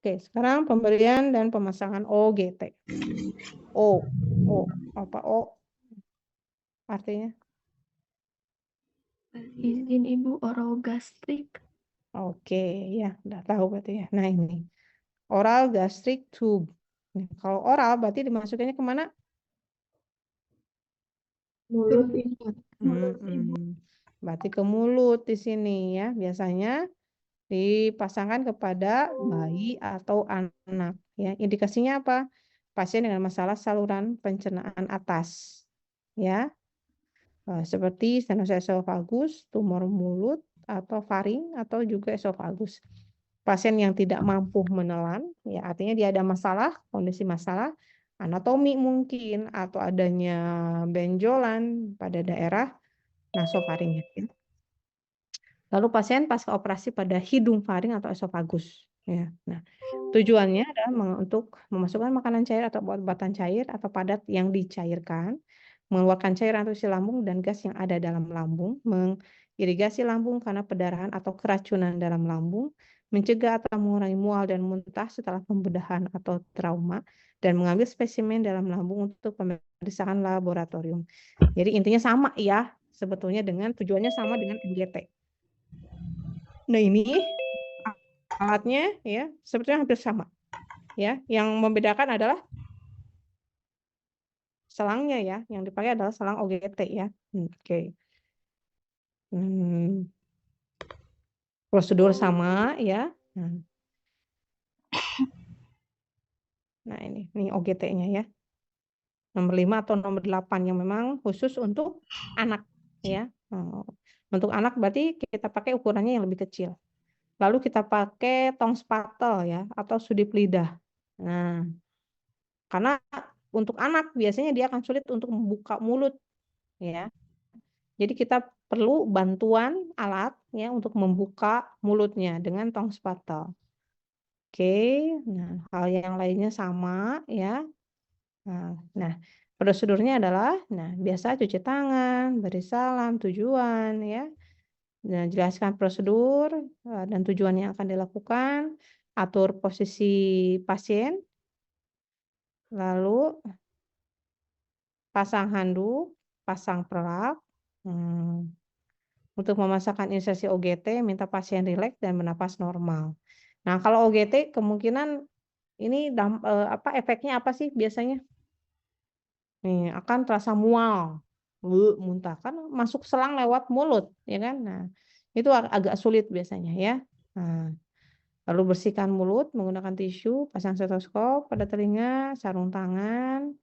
Oke, sekarang pemberian dan pemasangan OGT. O, apa O artinya? Izin Ibu, orogastrik. Oke, ya, udah tahu berarti ya. Nah ini, oral gastric tube. Nah, kalau oral berarti dimasukinnya kemana? Mulut Ibu. Mulut Ibu. Berarti ke mulut di sini ya. Biasanya dipasangkan kepada bayi atau anak. Ya, indikasinya apa? Pasien dengan masalah saluran pencernaan atas. Ya, seperti stenosis esophagus, tumor mulut, atau faring, atau juga esofagus. Pasien yang tidak mampu menelan, ya artinya dia ada masalah, kondisi masalah, anatomi mungkin, atau adanya benjolan pada daerah nasofaringnya. Lalu pasien pasca operasi pada hidung faring atau esofagus. Ya. Nah, tujuannya adalah untuk memasukkan makanan cair atau obat-obatan cair atau padat yang dicairkan, mengeluarkan cairan atau isi lambung dan gas yang ada dalam lambung, mengirigasi lambung karena perdarahan atau keracunan dalam lambung, mencegah atau mengurangi mual dan muntah setelah pembedahan atau trauma, dan mengambil spesimen dalam lambung untuk pemeriksaan laboratorium. Jadi intinya sama ya, sebetulnya dengan tujuannya sama dengan MGT. Nah ini alatnya ya sebetulnya hampir sama ya. Yang membedakan adalah selangnya ya. Yang dipakai adalah selang OGT ya. Oke. Prosedur sama ya. Nah ini OGT-nya ya. Nomor 5 atau nomor 8 yang memang khusus untuk anak ya. Untuk anak berarti kita pakai ukurannya yang lebih kecil. Lalu kita pakai tong spatel ya atau sudip lidah. Nah, karena untuk anak biasanya dia akan sulit untuk membuka mulut ya. Jadi kita perlu bantuan alat ya untuk membuka mulutnya dengan tong spatel. Oke, nah hal yang lainnya sama ya. Nah, prosedurnya adalah, nah biasa cuci tangan, beri salam, tujuan ya. Nah, jelaskan prosedur dan tujuan yang akan dilakukan, atur posisi pasien, lalu pasang handuk, pasang pelak. Untuk memasakkan insersi OGT, minta pasien rileks dan bernapas normal. Nah, kalau OGT kemungkinan ini efeknya apa sih biasanya? Nih, akan terasa mual, muntah kan masuk selang lewat mulut, ya kan? Nah, itu agak sulit biasanya ya. Nah, lalu bersihkan mulut menggunakan tisu, pasang stetoskop pada telinga, sarung tangan,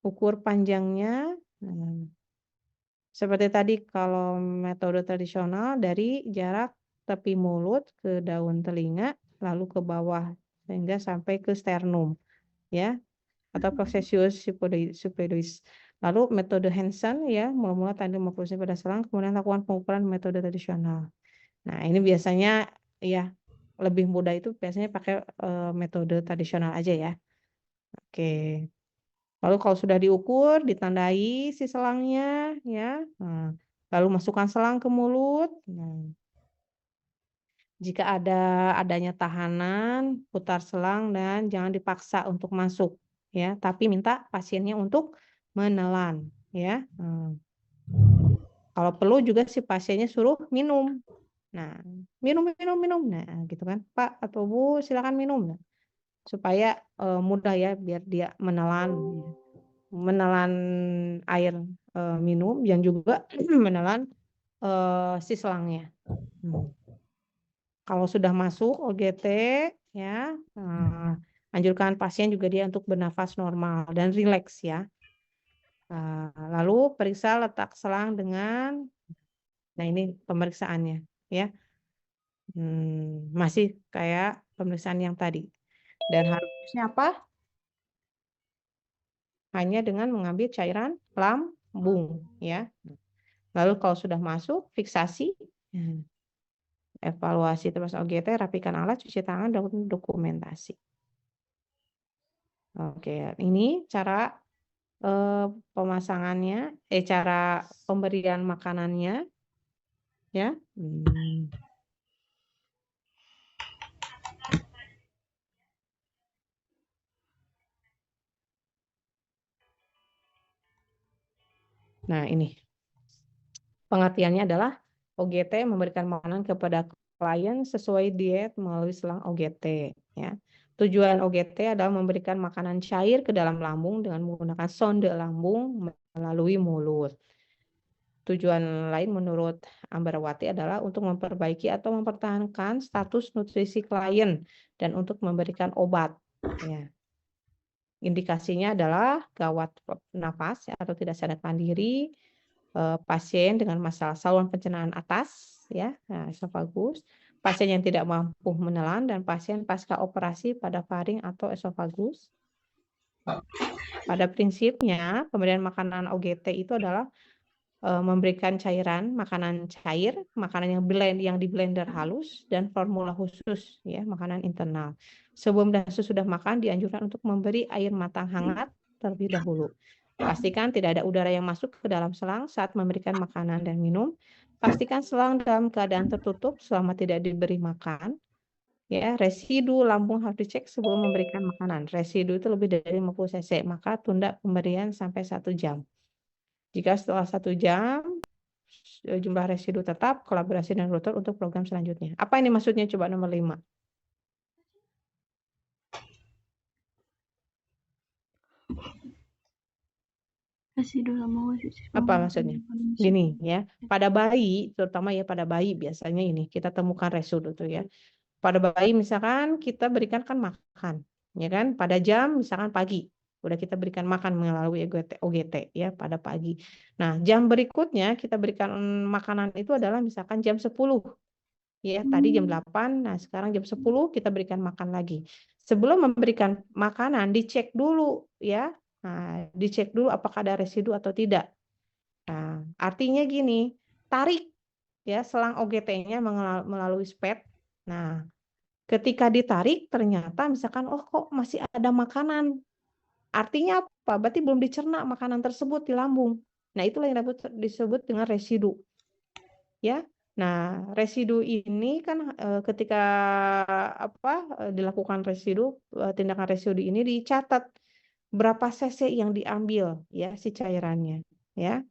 ukur panjangnya. Nah, seperti tadi kalau metode tradisional dari jarak tepi mulut ke daun telinga lalu ke bawah sehingga sampai ke sternum ya atau processus superius. Lalu metode Hansen ya mula-mula tadi memfokuskan pada selang kemudian lakukan pengukuran metode tradisional. Nah, ini biasanya ya lebih mudah itu biasanya pakai metode tradisional aja ya. Oke. Lalu kalau sudah diukur, ditandai si selangnya, ya. Nah, lalu masukkan selang ke mulut. Nah, jika adanya tahanan, putar selang dan jangan dipaksa untuk masuk, ya. Tapi minta pasiennya untuk menelan, ya. Kalau perlu juga si pasiennya suruh minum. Nah, minum. Nah, gitu kan, Pak atau Bu, silakan minum. Nah, supaya mudah ya, biar dia menelan air minum yang juga menelan si selangnya. Kalau sudah masuk OGT ya, anjurkan pasien juga dia untuk bernafas normal dan rileks ya. Lalu periksa letak selang dengan, nah ini pemeriksaannya ya, masih kayak pemeriksaan yang tadi. Dan harusnya apa? Hanya dengan mengambil cairan lambung ya. Lalu kalau sudah masuk, fiksasi, evaluasi terus OGT, rapikan alat, cuci tangan, dan dokumentasi. Oke, ini cara pemasangannya, cara pemberian makanannya, ya. Nah, ini pengertiannya adalah OGT memberikan makanan kepada klien sesuai diet melalui selang OGT. Ya. Tujuan OGT adalah memberikan makanan cair ke dalam lambung dengan menggunakan sonde lambung melalui mulut. Tujuan lain menurut Ambarawati adalah untuk memperbaiki atau mempertahankan status nutrisi klien dan untuk memberikan obat. Ya. Indikasinya adalah gawat nafas atau tidak sadarkan diri, pasien dengan masalah saluran pencernaan atas, ya, esofagus, pasien yang tidak mampu menelan, dan pasien pasca operasi pada faring atau esofagus. Pada prinsipnya, pemberian makanan OGT itu adalah memberikan cairan, makanan cair, makanan yang di blender halus, dan formula khusus, ya, makanan internal. Sebelum dan sesudah makan dianjurkan untuk memberi air matang hangat terlebih dahulu. Pastikan tidak ada udara yang masuk ke dalam selang saat memberikan makanan dan minum. Pastikan selang dalam keadaan tertutup selama tidak diberi makan. Ya, residu lambung harus dicek sebelum memberikan makanan. Residu itu lebih dari 50 cc, maka tunda pemberian sampai 1 jam. Jika setelah 1 jam jumlah residu tetap, kolaborasi dengan dokter untuk program selanjutnya. Apa ini maksudnya? Coba nomor 5. Residu lambung Apa maksudnya? Gini ya, pada bayi, terutama ya pada bayi biasanya ini kita temukan residu tuh ya. Pada bayi misalkan kita berikan kan makan, ya kan? Pada jam misalkan pagi, udah kita berikan makan melalui OGT ya pada pagi. Nah, jam berikutnya kita berikan makanan itu adalah misalkan jam 10. Ya, tadi jam 8, nah sekarang jam 10 kita berikan makan lagi. Sebelum memberikan makanan dicek dulu ya. Nah, dicek dulu apakah ada residu atau tidak. Nah, artinya gini, tarik ya selang OGT-nya melalui spet. Nah, ketika ditarik ternyata misalkan oh kok masih ada makanan. Artinya apa? Berarti belum dicerna makanan tersebut di lambung. Nah, itulah yang disebut dengan residu. Ya. Nah, residu ini kan ketika dilakukan tindakan residu ini dicatat berapa cc yang diambil ya si cairannya ya.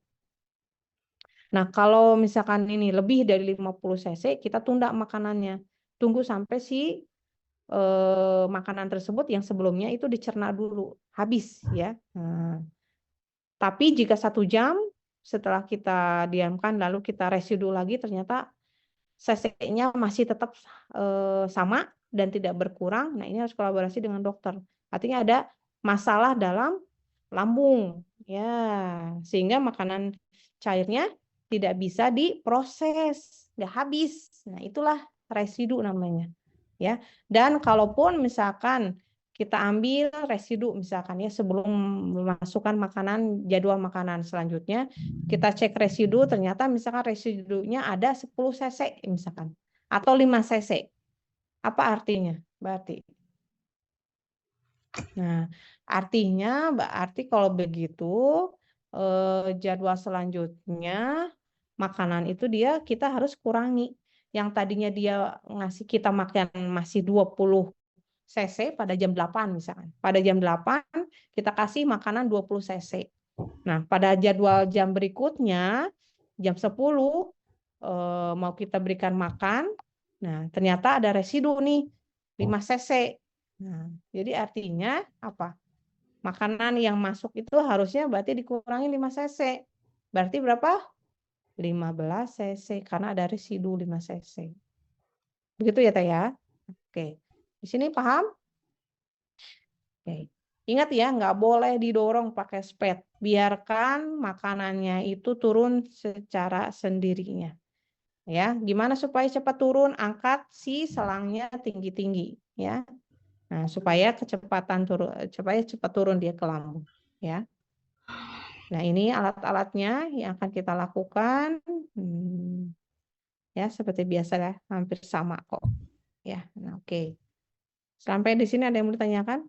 Nah, kalau misalkan ini lebih dari 50 cc kita tunda makanannya. Tunggu sampai si makanan tersebut yang sebelumnya itu dicerna dulu habis ya. Nah, tapi jika 1 jam setelah kita diamkan lalu kita residu lagi ternyata cc-nya masih tetap sama dan tidak berkurang, nah ini harus kolaborasi dengan dokter. Artinya ada masalah dalam lambung, ya, sehingga makanan cairnya tidak bisa diproses, nggak habis. Nah itulah residu namanya, ya. Dan kalaupun misalkan kita ambil residu misalkan ya sebelum memasukkan makanan jadwal makanan selanjutnya kita cek residu ternyata misalkan residunya ada 10 cc misalkan atau 5 cc. Apa artinya? Berarti nah, artinya berarti kalau begitu jadwal selanjutnya makanan itu kita harus kurangi. Yang tadinya dia ngasih kita makan masih 20 cc pada jam 8 misalkan. Pada jam 8 kita kasih makanan 20 cc. Nah, pada jadwal jam berikutnya jam 10 mau kita berikan makan. Nah, ternyata ada residu nih 5 cc. Nah, jadi artinya apa? Makanan yang masuk itu harusnya berarti dikurangi 5 cc. Berarti berapa? 15 cc karena ada residu 5 cc. Begitu ya, Teh ya? Oke. Di sini paham? Oke. Ingat ya, nggak boleh didorong pakai spet. Biarkan makanannya itu turun secara sendirinya. Ya, gimana supaya cepat turun? Angkat si selangnya tinggi-tinggi, ya. Nah, supaya supaya cepat turun dia ke lambung, ya. Nah, ini alat-alatnya yang akan kita lakukan. Ya, seperti biasa ya, hampir sama kok. Ya, nah, oke. Sampai di sini ada yang mau ditanyakan?